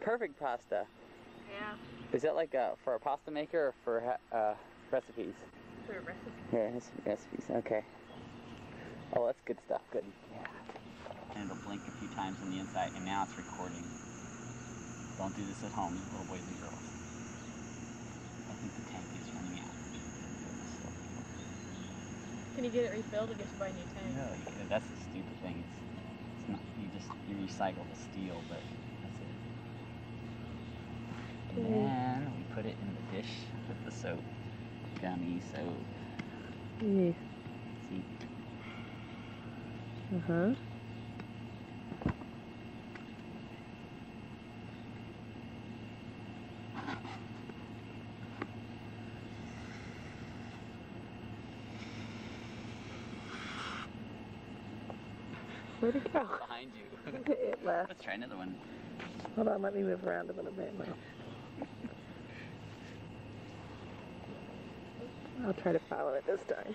perfect pasta. Yeah. Is that like for a pasta maker or for recipes? For recipes. Yeah, recipes. Okay. Oh, that's good stuff. Good. Yeah. And it'll blink a few times on the inside, and now it's recording. Don't do this at home, little boys and girls. I think the tank is running out. Can you get it refilled or just buy a new tank? No, that's the stupid thing. It's not. You recycle the steel, but that's it. And then we put it in the dish with the soap, gummy soap. Yeah. See. Uh-huh. Where'd it go? Behind you. It left. Let's try another one. Hold on, let me move around a little bit now. I'll try to follow it this time.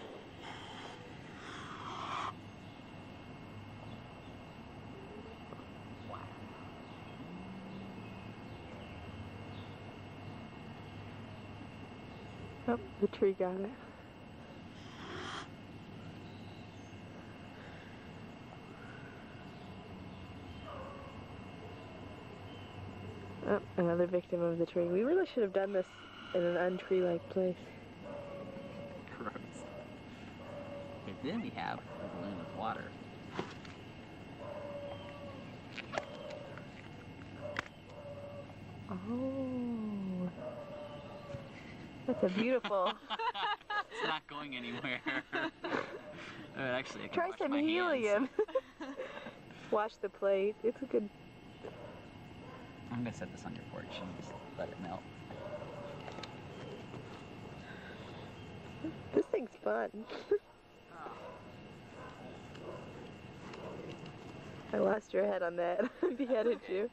Oh, the tree got it. Oh, another victim of the tree. We really should have done this in an untree-like place. Gross. Okay, then we have a balloon with water. Oh, that's a beautiful. It's not going anywhere. Actually, I can Try wash some my helium. hands. Wash the plate. It's a good. I'm gonna set this on your porch and just let it melt. This thing's fun. I lost your head on that. I beheaded you.